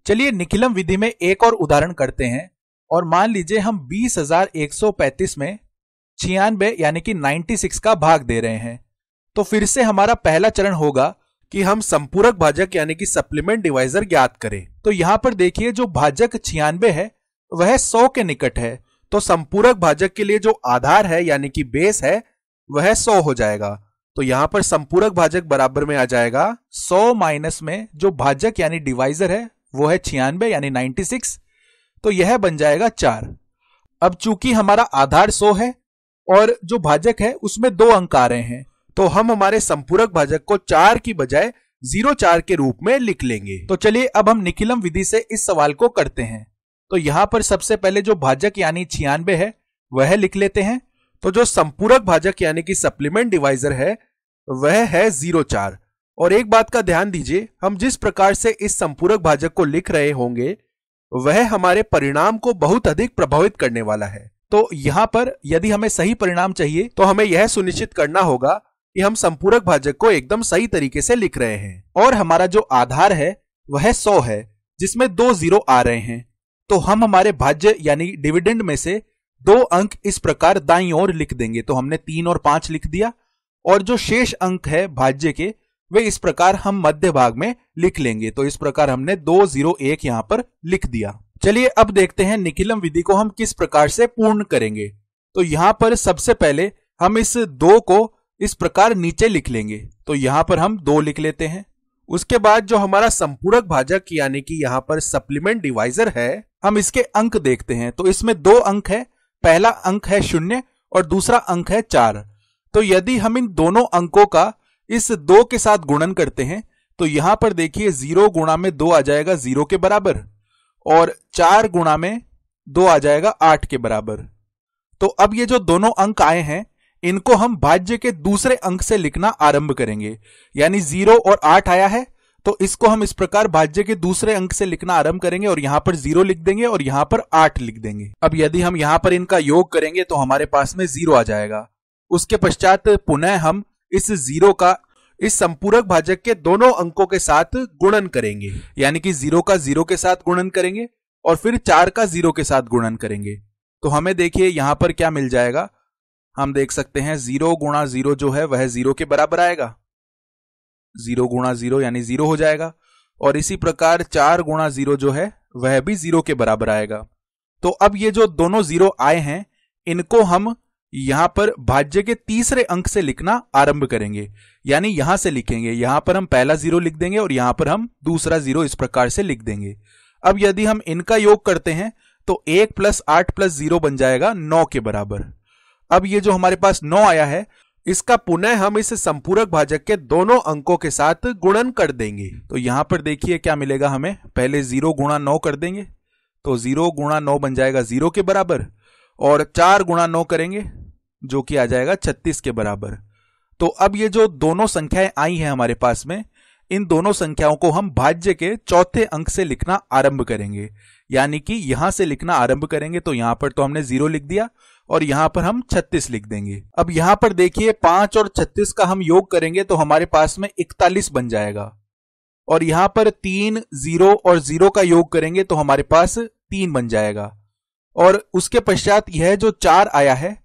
चलिए निखिलम विधि में एक और उदाहरण करते हैं और मान लीजिए हम 20,135 में 96 यानी कि 96 का भाग दे रहे हैं। तो फिर से हमारा पहला चरण होगा कि हम संपूरक भाजक यानी कि सप्लीमेंट डिवाइजर ज्ञात करें। तो यहां पर देखिए जो भाजक 96 है वह 100 के निकट है, तो संपूरक भाजक के लिए जो आधार है यानी कि बेस है वह 100 हो जाएगा। तो यहां पर संपूरक भाजक बराबर में आ जाएगा 100 माइनस में जो भाजक यानी डिवाइजर है वो है 96 यानी 96, तो यह बन जाएगा 4। अब चूंकि हमारा आधार 100 है और जो भाजक है उसमें 2 अंक आ रहे हैं, तो हम हमारे संपूरक भाजक को 4 की बजाय 04 के रूप में लिख लेंगे। तो चलिए अब हम निखिलम विधि से इस सवाल को करते हैं। तो यहां पर सबसे पहले जो भाजक यानी 96 है वह लिख लेते हैं। तो जो संपूरक भाजक यानी कि सप्लीमेंट डिवाइजर है वह है 04। और एक बात का ध्यान दीजिए, हम जिस प्रकार से इस संपूरक भाजक को लिख रहे होंगे वह हमारे परिणाम को बहुत अधिक प्रभावित करने वाला है। तो यहां पर यदि हमें सही परिणाम चाहिए तो हमें यह सुनिश्चित करना होगा कि हम संपूरक भाजक को एकदम सही तरीके से लिख रहे हैं। और हमारा जो आधार है वह 100 है जिसमें 2 0 आ रहे हैं, तो हम हमारे भाज्य यानी डिविडेंड में से 2 अंक इस प्रकार दाईं ओर लिख देंगे। तो हमने 3 और 5 लिख दिया, और जो शेष अंक है भाज्य के वे इस प्रकार हम मध्य भाग में लिख लेंगे। तो इस प्रकार हमने 2 0 1 यहां पर लिख दिया। चलिए अब देखते हैं निखिलम विधि को हम किस प्रकार से पूर्ण करेंगे। तो यहां पर सबसे पहले हम इस 2 को इस प्रकार नीचे लिख लेंगे। तो यहां पर हम 2 लिख लेते हैं। उसके बाद जो हमारा संपूरक भाजक यानी कि यहां पर सप्लीमेंट डिवाइजर है, हम इसके अंक देखते हैं। तो इसमें 2 अंक है, पहला अंक है 0 और दूसरा अंक है 4। तो यदि हम इन दोनों अंकों का इस 2 के साथ गुणन करते हैं तो यहां पर देखिए 0 गुणा में 2 आ जाएगा 0 के बराबर, और 4 गुणा में 2 आ जाएगा 8 के बराबर। तो अब ये जो दोनों अंक आए हैं इनको हम भाज्य के दूसरे अंक से लिखना आरंभ करेंगे। यानी 0 और 8 आया है तो इसको हम इस प्रकार भाज्य के दूसरे अंक से लिखना आरंभ करेंगे और यहां पर 0 लिख देंगे और यहां पर 8 लिख देंगे। अब यदि हम यहां पर इनका योग करेंगे तो हमारे पास में 0 आ जाएगा। उसके पश्चात पुनः हम इस 0 का इस संपूरक भाजक के दोनों अंकों के साथ गुणन करेंगे, यानी कि 0 का 0 के साथ गुणन करेंगे और फिर 4 का 0 के साथ गुणन करेंगे। तो हमें देखिए यहां पर क्या मिल जाएगा, हम देख सकते हैं 0 गुणा 0 जो है वह 0 के बराबर आएगा। 0 गुणा 0 यानी 0 हो जाएगा, और इसी प्रकार 4 गुणा 0 जो है वह भी 0 के बराबर आएगा। तो अब ये जो दोनों 0 आए हैं इनको हम यहां पर भाज्य के तीसरे अंक से लिखना आरंभ करेंगे, यानी यहां से लिखेंगे। यहां पर हम पहला 0 लिख देंगे और यहां पर हम दूसरा 0 इस प्रकार से लिख देंगे। अब यदि हम इनका योग करते हैं तो 1 + 8 + 0 बन जाएगा 9 के बराबर। अब ये जो हमारे पास 9 आया है इसका पुनः हम इस संपूरक भाजक के दोनों अंकों के साथ गुणन कर देंगे। तो यहां पर देखिए क्या मिलेगा, हमें पहले 0 गुणा 9 कर देंगे तो 0 गुणा 9 बन जाएगा 0 के बराबर, और 4 गुणा 9 करेंगे जो कि आ जाएगा 36 के बराबर। तो अब ये जो दोनों संख्याएं आई हैं हमारे पास में, इन दोनों संख्याओं को हम भाज्य के चौथे अंक से लिखना आरंभ करेंगे, यानी कि यहां से लिखना आरंभ करेंगे। तो यहां पर तो हमने 0 लिख दिया और यहां पर हम 36 लिख देंगे। अब यहां पर देखिए 5 और 36 का हम योग करेंगे तो हमारे पास में 41 बन जाएगा, और यहां पर 3 0 और 0 का योग करेंगे तो हमारे पास 3 बन जाएगा। और उसके पश्चात यह जो 4 आया है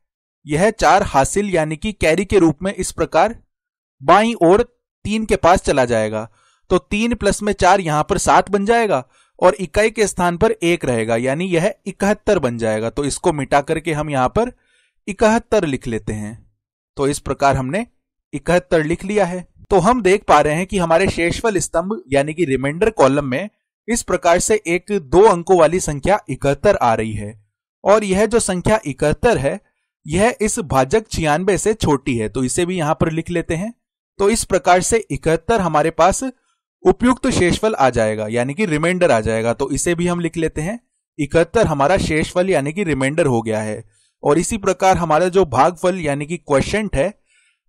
यह 4 हासिल यानी कि कैरी के रूप में इस प्रकार बाईं ओर 3 के पास चला जाएगा। तो 3 + में 4 यहां पर 7 बन जाएगा, और इकाई के स्थान पर 1 रहेगा, यानी यह 71 बन जाएगा। तो इसको मिटा करके हम यहां पर 71 लिख लेते हैं। तो इस प्रकार हमने 71 लिख लिया है। तो हम देख पा रहे हैं कि हमारे शेषफल स्तंभ यानी कि रिमाइंडर कॉलम में इस प्रकार से एक 2 अंकों वाली संख्या 71 आ रही है, और यह जो संख्या 71 है यह इस भाजक 96 से छोटी है। तो इसे भी यहां पर लिख लेते हैं। तो इस प्रकार से 71 हमारे पास उपयुक्त शेषफल आ जाएगा, यानी कि रिमाइंडर आ जाएगा। तो इसे भी हम लिख लेते हैं। 71 हमारा शेषफल यानी कि रिमाइंडर हो गया है। और इसी प्रकार हमारा जो भागफल यानी कि क्वोशिएंट है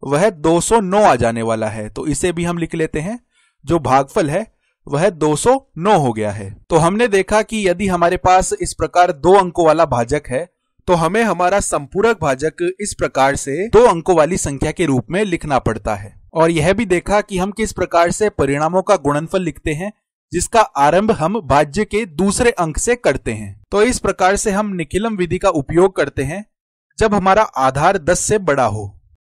वह 209 आ जाने वाला है। तो इसे भी हम लिख लेते हैं। जो भागफल है वह 209 हो गया है। तो हमने देखा कि यदि हमारे पास इस प्रकार 2 अंकों वाला भाजक है तो हमें हमारा संपूरक भाजक इस प्रकार से 2 अंकों वाली संख्या के रूप में लिखना पड़ता है। और यह भी देखा कि हम किस प्रकार से परिणामों का गुणनफल लिखते हैं जिसका आरंभ हम भाज्य के दूसरे अंक से करते हैं। तो इस प्रकार से हम निखिलम विधि का उपयोग करते हैं जब हमारा आधार 10 से बड़ा हो।